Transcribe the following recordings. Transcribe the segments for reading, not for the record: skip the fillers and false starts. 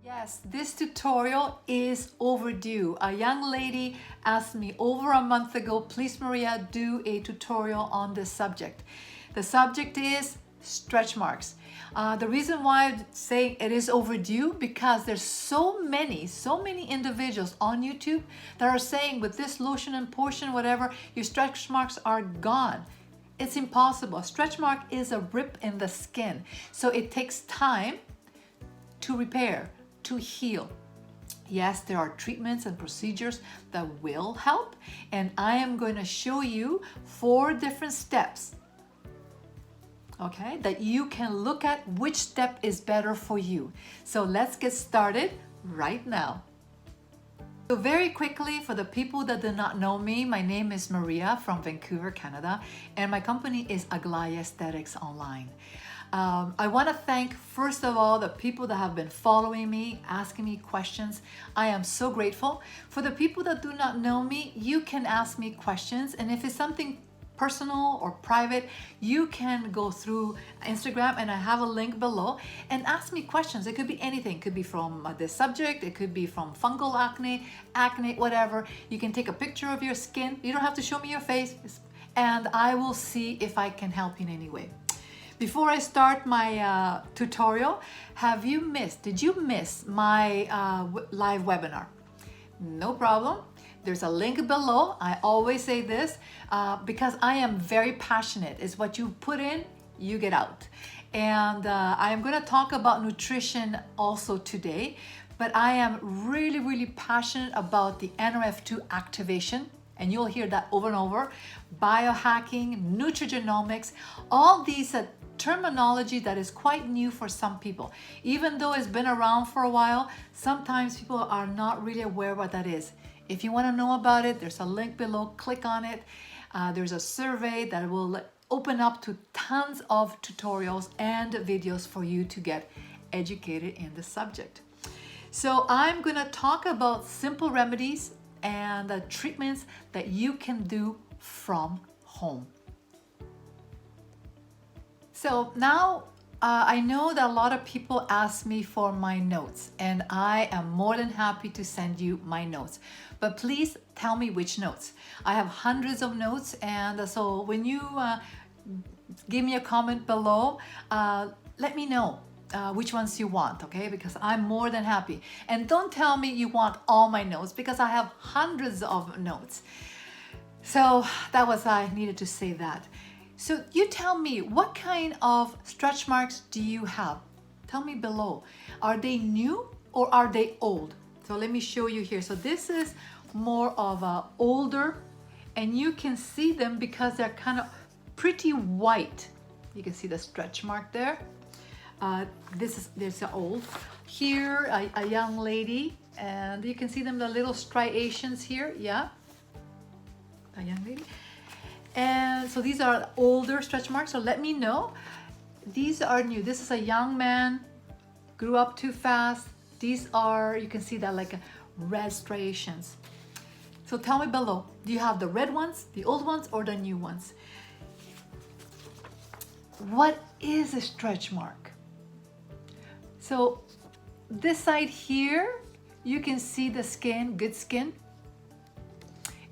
Yes, this tutorial is overdue. A young lady asked me over a month ago, please Maria, do a tutorial on this subject. The subject is stretch marks. The reason why I'm saying it is overdue because there's so many individuals on YouTube that are saying with this lotion and potion, whatever, your stretch marks are gone. It's impossible. A stretch mark is a rip in the skin. So it takes time to repair, to heal. Yes, there are treatments and procedures that will help, and I am going to show you 4 different steps, okay, that you can look at which step is better for you. So let's get started right now. So very quickly, for the people that do not know me, my name is Maria from Vancouver, Canada, and my company is Aglaia Esthetics online. I want to thank, first of all, the people that have been following me, asking me questions. I am so grateful. For the people that do not know me, you can ask me questions, and if it's something personal or private, you can go through Instagram, and I have a link below, and ask me questions. It could be anything. It could be from this subject. It could be from fungal acne, whatever. You can take a picture of your skin. You don't have to show me your face, and I will see if I can help you in any way. Before I start my tutorial, did you miss my live webinar? No problem. There's a link below. I always say this because I am very passionate. It's what you put in, you get out. And I am going to talk about nutrition also today, but I am really passionate about the NRF2 activation. And you'll hear that over and over. Biohacking, nutrigenomics, all these terminology that is quite new for some people. Even though it's been around for a while, sometimes people are not really aware what that is. If you want to know about it, there's a link below, click on it. There's a survey that will open up to tons of tutorials and videos for you to get educated in the subject. So I'm going to talk about simple remedies and treatments that you can do from home. So now I know that a lot of people ask me for my notes, and I am more than happy to send you my notes. But please tell me which notes. I have hundreds of notes, and so when you give me a comment below, let me know which ones you want, okay? Because I'm more than happy. And don't tell me you want all my notes because I have hundreds of notes. So I needed to say that. So you tell me, what kind of stretch marks do you have? Tell me below. Are they new or are they old? So let me show you here. So this is more of a older, and you can see them because they're kind of pretty white. You can see the stretch mark there. There's an old. Here, a young lady, and you can see them, the little striations here, yeah. A young lady. And so these are older stretch marks, so let me know. These are new. This is a young man, grew up too fast. These are, you can see that like red striations. So tell me below, do you have the red ones, the old ones, or the new ones? What is a stretch mark? So this side here, you can see the skin, good skin.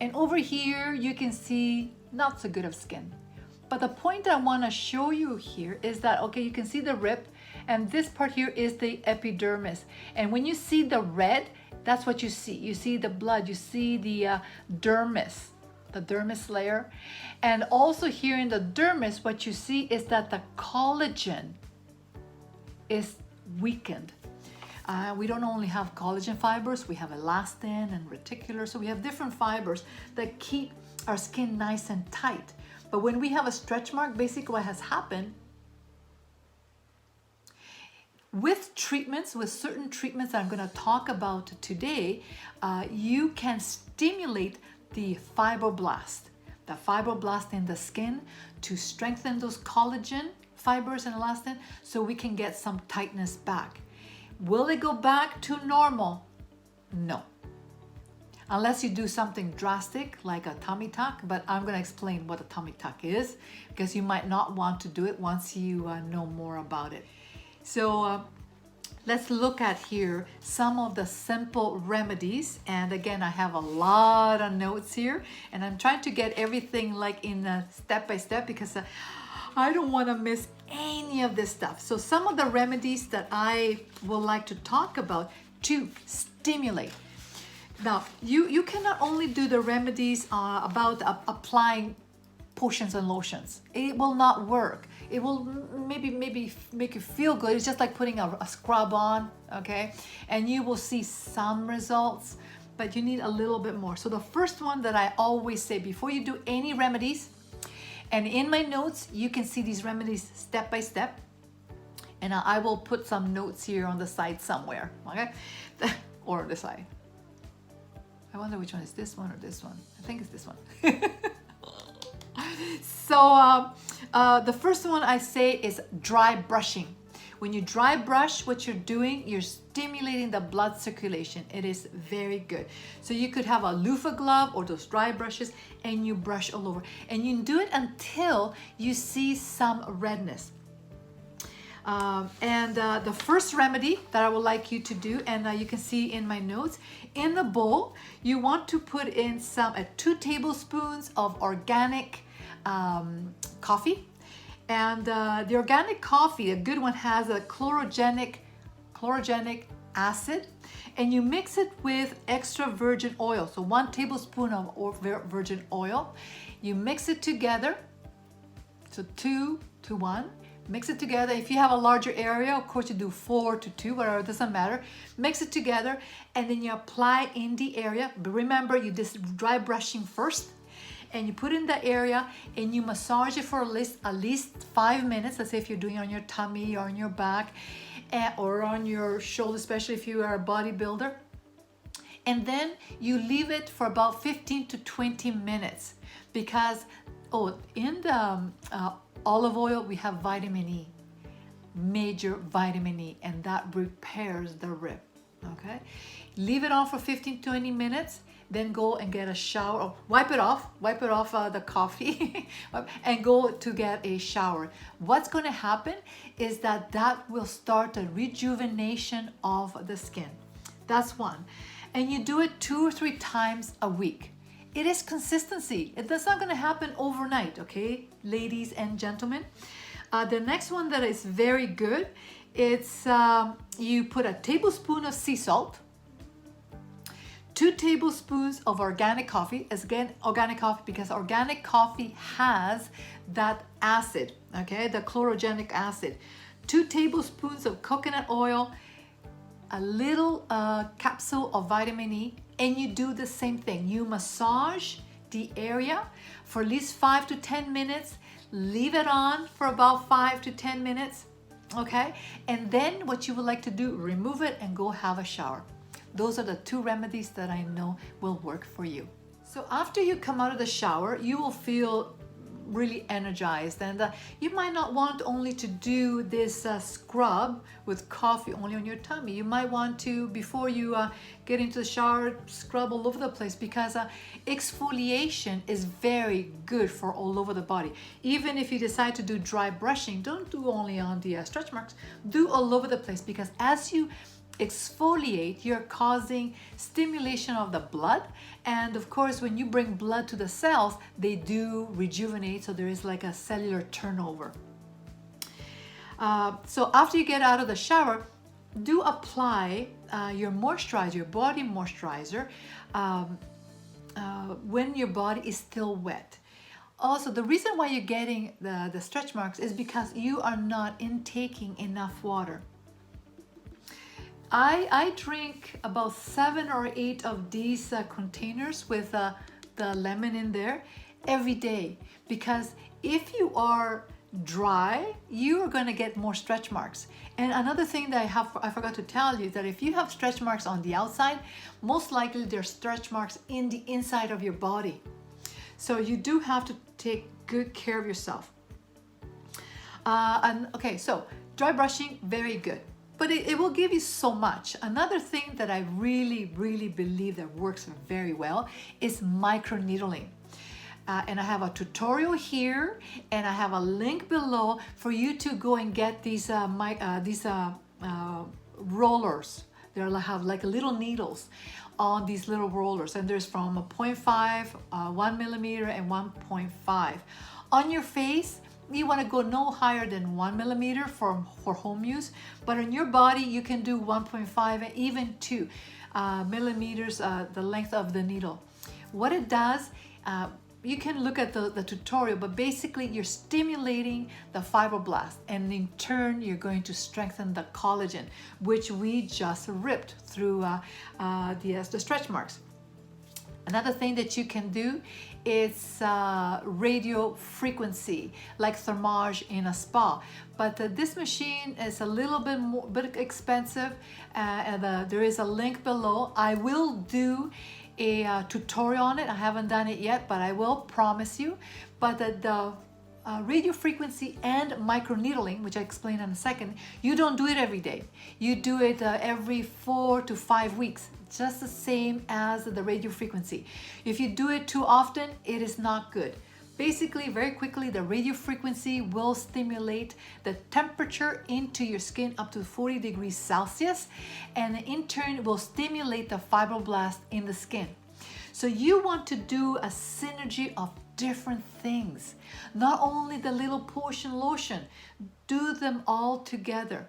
And over here, you can see not so good of skin. But the point I want to show you here is that, okay, you can see the rip, and this part here is the epidermis. And when you see the red, that's what you see. You see the blood, you see the dermis layer. And also here in the dermis, what you see is that the collagen is weakened. We don't only have collagen fibers, we have elastin and reticular, so we have different fibers that keep our skin nice and tight. But when we have a stretch mark, basically what has happened with treatments, with certain treatments that I'm going to talk about today, you can stimulate the fibroblast in the skin to strengthen those collagen fibers and elastin so we can get some tightness back. Will it go back to normal? No. Unless you do something drastic like a tummy tuck, but I'm going to explain what a tummy tuck is because you might not want to do it once you know more about it. So let's look at here some of the simple remedies. And again, I have a lot of notes here, and I'm trying to get everything like in a step by step because I don't want to miss any of this stuff. So some of the remedies that I would like to talk about to stimulate. Now, you cannot only do the remedies about applying potions and lotions. It will not work. It will maybe make you feel good. It's just like putting a scrub on, okay? And you will see some results, but you need a little bit more. So the first one that I always say before you do any remedies, and in my notes, you can see these remedies step by step. And I will put some notes here on the side somewhere, okay? Or the side. I wonder which one is this one or this one. I think it's this one. So the first one I say is dry brushing. When you dry brush, what you're doing, you're stimulating the blood circulation. It is very good. So you could have a loofah glove or those dry brushes and you brush all over. And you do it until you see some redness. The first remedy that I would like you to do, and you can see in my notes, in the bowl, you want to put in 2 tablespoons of organic coffee. And the organic coffee, a good one, has a chlorogenic acid, and you mix it with extra virgin oil. So 1 tablespoon of virgin oil. You mix it together, so 2 to 1. Mix it together. If you have a larger area, of course you do 4 to 2, whatever, it doesn't matter. Mix it together and then you apply in the area. But remember, you just dry brushing first and you put in the area and you massage it for at least 5 minutes. Let's say if you're doing it on your tummy or on your back or on your shoulder, especially if you are a bodybuilder. And then you leave it for about 15 to 20 minutes because in the olive oil, we have vitamin E, major vitamin E, and that repairs the rib, okay? Leave it on for 15-20 minutes, then go and get a shower, or wipe it off the coffee, and go to get a shower. What's gonna happen is that will start a rejuvenation of the skin. That's one. And you do it 2 or 3 times a week. It is consistency. That's not going to happen overnight, okay, ladies and gentlemen. The next one that is very good, it's you put a tablespoon of sea salt, 2 tablespoons of organic coffee. Again, organic coffee, because organic coffee has that acid, okay, the chlorogenic acid. 2 tablespoons of coconut oil, a little capsule of vitamin E, and you do the same thing. You massage the area for at least 5 to 10 minutes. Leave it on for about 5 to 10 minutes, okay? And then what you would like to do, remove it and go have a shower. Those are the 2 remedies that I know will work for you. So after you come out of the shower, you will feel really energized, and you might not want only to do this scrub with coffee only on your tummy. You might want to, before you get into the shower, scrub all over the place, because exfoliation is very good for all over the body. Even if you decide to do dry brushing, don't do only on the stretch marks, do all over the place, because as you exfoliate, you're causing stimulation of the blood, and of course when you bring blood to the cells, they do rejuvenate, so there is like a cellular turnover. So after you get out of the shower, do apply your moisturizer, your body moisturizer, when your body is still wet. Also, the reason why you're getting the stretch marks is because you are not intaking enough water. I drink about 7 or 8 of these containers with the lemon in there every day, because if you are dry, you are going to get more stretch marks. And another thing that I forgot to tell you is that if you have stretch marks on the outside, most likely there's stretch marks in the inside of your body. So you do have to take good care of yourself. Okay, so dry brushing, very good. But it will give you so much. Another thing that I really, really believe that works very well is microneedling. And I have a tutorial here, and I have a link below for you to go and get these rollers. They have like little needles on these little rollers, and there's from a 0.5, 1 millimeter, and 1.5. On your face, you want to go no higher than 1 millimeter for home use, but on your body you can do 1.5 and even 2 millimeters, the length of the needle. What it does, you can look at the tutorial, but basically you're stimulating the fibroblast, and in turn you're going to strengthen the collagen, which we just ripped through the stretch marks. Another thing that you can do is radio frequency, like thermage in a spa. But this machine is a little bit expensive, and there is a link below. I will do a tutorial on it. I haven't done it yet, but I will promise you. But the radio frequency and microneedling, which I explain in a second, you don't do it every day. You do it every 4 to 5 weeks, just the same as the radio frequency. If you do it too often, it is not good. Basically, very quickly, the radio frequency will stimulate the temperature into your skin up to 40 degrees Celsius, and in turn will stimulate the fibroblast in the skin. So you want to do a synergy of different things, not only the little portion lotion, do them all together.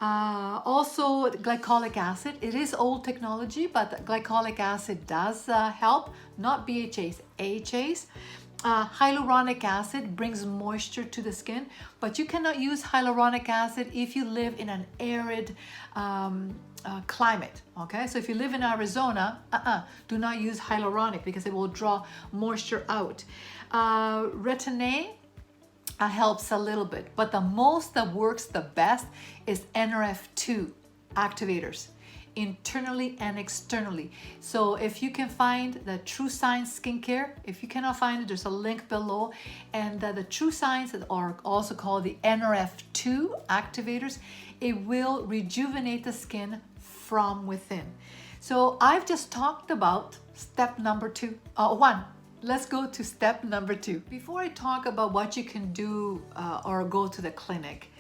Also, glycolic acid, it is old technology, but glycolic acid does help, not BHAs, AHAs. Hyaluronic acid brings moisture to the skin, but you cannot use hyaluronic acid if you live in an arid climate. Okay, so if you live in Arizona, do not use hyaluronic because it will draw moisture out. Retin-A helps a little bit, but the most that works the best is NRF2 activators, internally and externally. So if you can find the True Science skincare, if you cannot find it, there's a link below, and the True Science, or also called the NRF2 activators, it will rejuvenate the skin from within. So I've just talked about step number 1. Let's go to step number 2. Before I talk about what you can do or go to the clinic,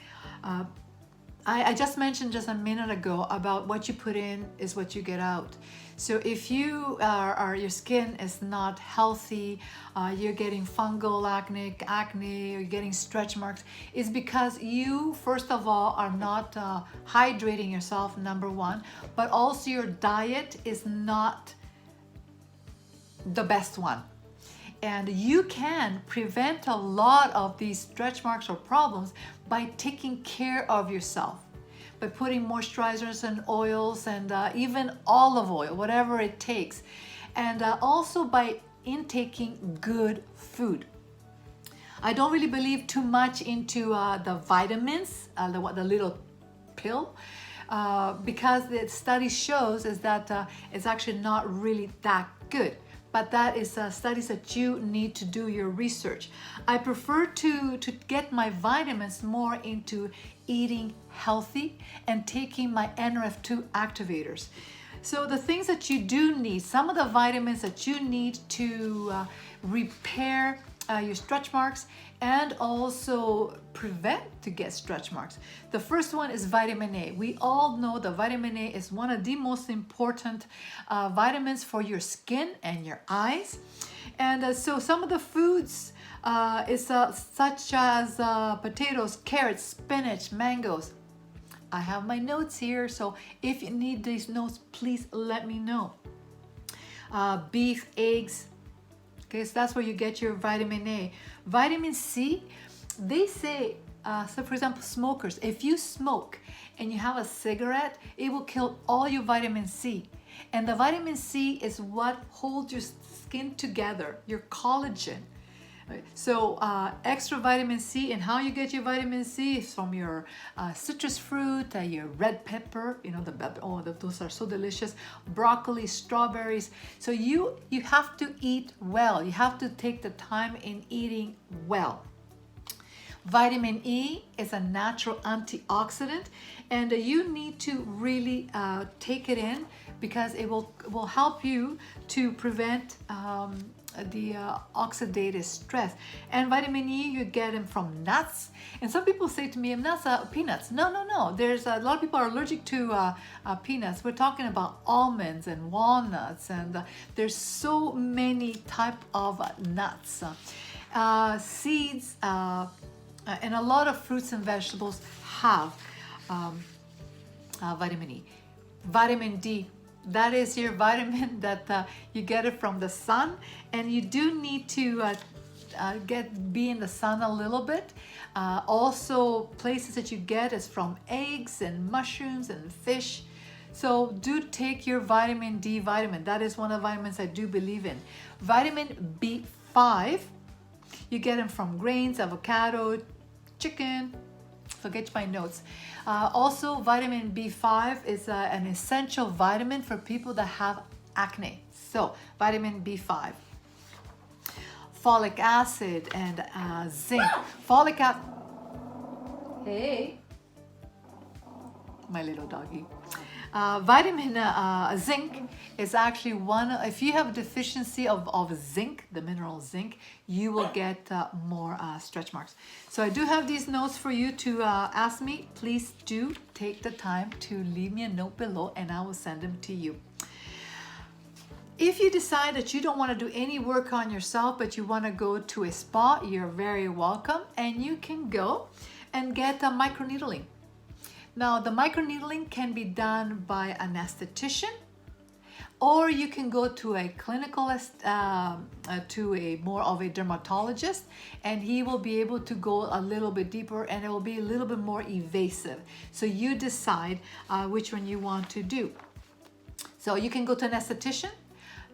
I just mentioned just a minute ago about what you put in is what you get out. So if you your skin is not healthy, you're getting fungal acne, you're getting stretch marks, it's because you, first of all, are not hydrating yourself, number 1, but also your diet is not the best one. And you can prevent a lot of these stretch marks or problems by taking care of yourself, by putting moisturizers and oils and even olive oil, whatever it takes. And also by intaking good food. I don't really believe too much into the vitamins, the little pill, because the study shows is that it's actually not really that good. But that is studies that you need to do your research. I prefer to get my vitamins more into eating healthy and taking my NRF2 activators. So the things that you do need, some of the vitamins that you need to repair your stretch marks and also prevent to get stretch marks. The first one is vitamin A. We all know that vitamin A is one of the most important vitamins for your skin and your eyes. And so some of the foods is such as potatoes, carrots, spinach, mangoes. I have my notes here, so if you need these notes, please let me know. Beef, eggs. Okay, so that's where you get your vitamin A. Vitamin C, they say, so for example, smokers, if you smoke and you have a cigarette, it will kill all your vitamin C. And the vitamin C is what holds your skin together, your collagen. So extra vitamin C, and how you get your vitamin C is from your citrus fruit, your red pepper, you know, those are so delicious, broccoli, strawberries. So you have to eat well. You have to take the time in eating well. Vitamin E is a natural antioxidant, and you need to really take it in because it will help you to prevent oxidative stress. And vitamin E, you get them from nuts. And some people say to me, nuts are peanuts. No. There's a lot of people are allergic to peanuts. We're talking about almonds and walnuts, and there's so many type of nuts, seeds, and a lot of fruits and vegetables have vitamin E. Vitamin D, that is your vitamin that you get it from the sun, and you do need to be in the sun a little bit. Also, places that you get is from eggs and mushrooms and fish. So do take your vitamin D vitamin. That is one of the vitamins I do believe in. Vitamin B5, you get them from grains, avocado, chicken. Forget my notes. Also, vitamin B5 is an essential vitamin for people that have acne. So, vitamin B5. Folic acid and zinc. Folic acid. Hey, my little doggy. Vitamin zinc is actually one, if you have a deficiency of zinc, the mineral zinc, you will get more stretch marks. So I do have these notes for you to ask me. Please do take the time to leave me a note below and I will send them to you. If you decide that you don't want to do any work on yourself, but you want to go to a spa, you're very welcome, and you can go and get a microneedling. Now, the microneedling can be done by an esthetician, or you can go to a clinical, to a more of a dermatologist, and he will be able to go a little bit deeper, and it will be a little bit more evasive. So you decide which one you want to do. So you can go to an esthetician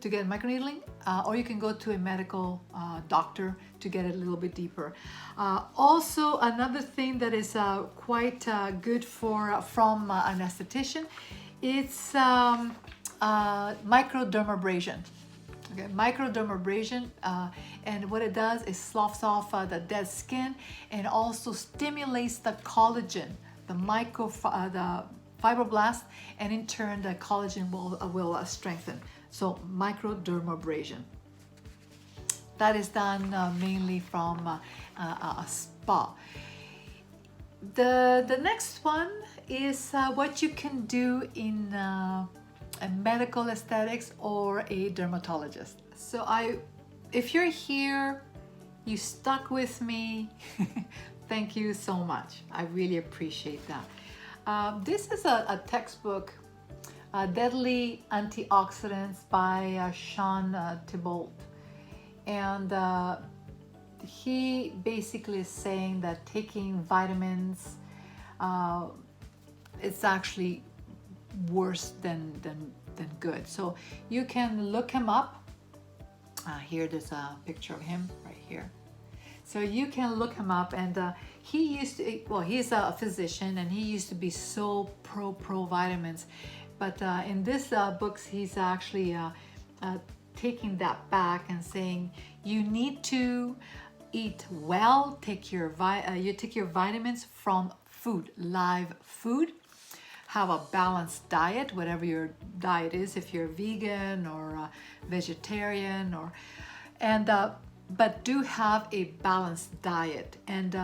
to get microneedling, or you can go to a medical doctor to get it a little bit deeper. Also, another thing that is quite good from an esthetician, it's microdermabrasion. Okay, microdermabrasion, and what it does is sloughs off the dead skin and also stimulates the collagen, the fibroblast, and in turn the collagen will strengthen. So microdermabrasion. That is done mainly from a spa. The next one is what you can do in a medical aesthetics or a dermatologist. So if you're here, you stuck with me, thank you so much. I really appreciate that. This is a textbook, Deadly Antioxidants by Sean Thibault. And he basically is saying that taking vitamins, it's actually worse than good. So you can look him up. Here, there's a picture of him right here. So you can look him up, and he used to, well, he's a physician, and he used to be so pro vitamins. But in this books, he's actually taking that back and saying you need to eat well, you take your vitamins from food, live food, have a balanced diet, whatever your diet is, if you're vegan or vegetarian, but do have a balanced diet, and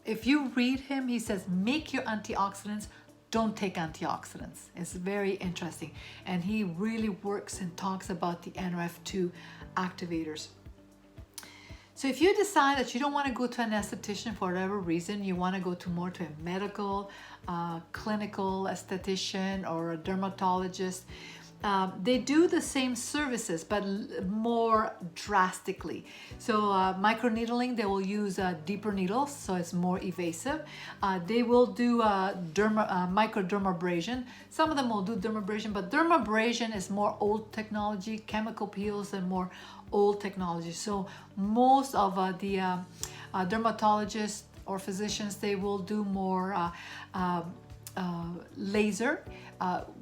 if you read him, he says make your antioxidants. Don't take antioxidants. It's very interesting. And he really works and talks about the NRF2 activators. So if you decide that you don't want to go to an esthetician for whatever reason, you want to go more to a medical, clinical esthetician or a dermatologist, they do the same services, but more drastically. So microneedling, they will use deeper needles, so it's more evasive. They will do microdermabrasion. Some of them will do dermabrasion, but dermabrasion is more old technology. Chemical peels and more old technology. So most of the dermatologists or physicians, they will do more laser,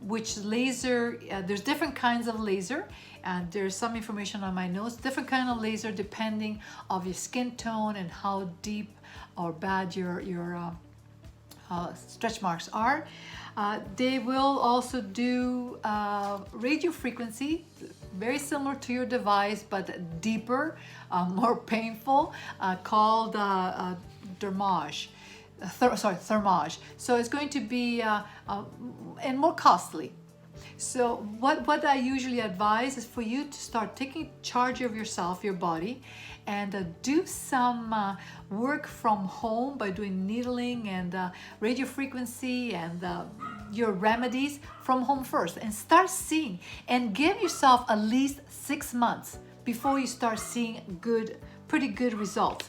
which laser, there's different kinds of laser, and there's some information on my notes, different kind of laser depending of your skin tone and how deep or bad your stretch marks are. They will also do radio frequency, very similar to your device, but deeper, more painful, called thermage. Thermage. So it's going to be and more costly. So what I usually advise is for you to start taking charge of yourself, your body, and do some work from home by doing needling and radio frequency and your remedies from home first, and start seeing and give yourself at least 6 months before you start seeing pretty good results.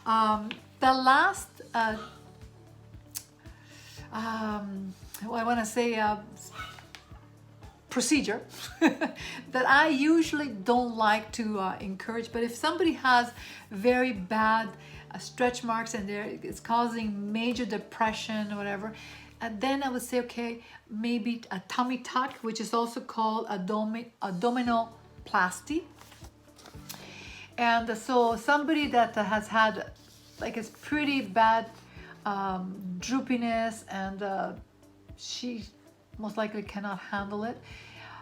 The last I want to say procedure that I usually don't like to encourage, but if somebody has very bad stretch marks and it's causing major depression or whatever, then I would say, okay, maybe a tummy tuck, which is also called abdominoplasty. And so somebody that has had like it's pretty bad droopiness, and she most likely cannot handle it.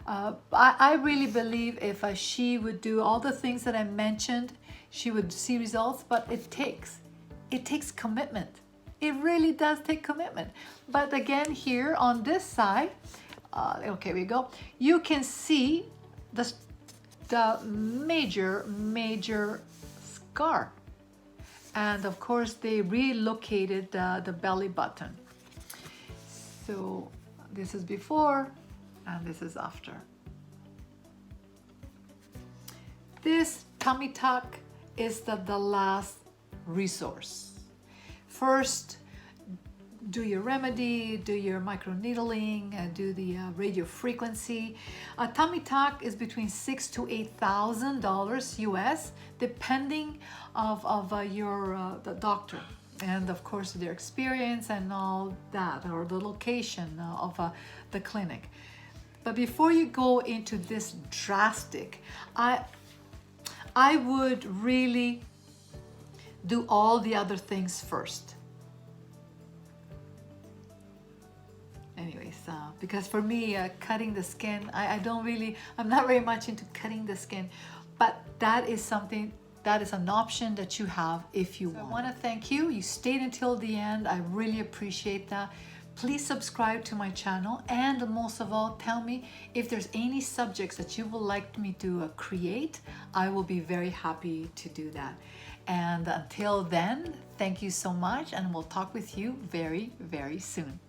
I really believe if she would do all the things that I mentioned, she would see results, but it takes commitment. It really does take commitment. But again, here on this side, okay, we go. You can see the major scar. And of course, they relocated the belly button. So this is before and this is after. This tummy tuck is the last resource. First, do your remedy, do your microneedling, do the radio frequency. A tummy tuck is between $6,000 to $8,000 US, depending of the doctor, and of course their experience and all that, or the location of the clinic. But before you go into this drastic, I would really do all the other things first. Anyways, because for me, cutting the skin, I'm not very much into cutting the skin, but that is an option that you have if you want. I want to thank you. You stayed until the end. I really appreciate that. Please subscribe to my channel, and most of all, tell me if there's any subjects that you would like me to create. I will be very happy to do that. And until then, thank you so much, and we'll talk with you very, very soon.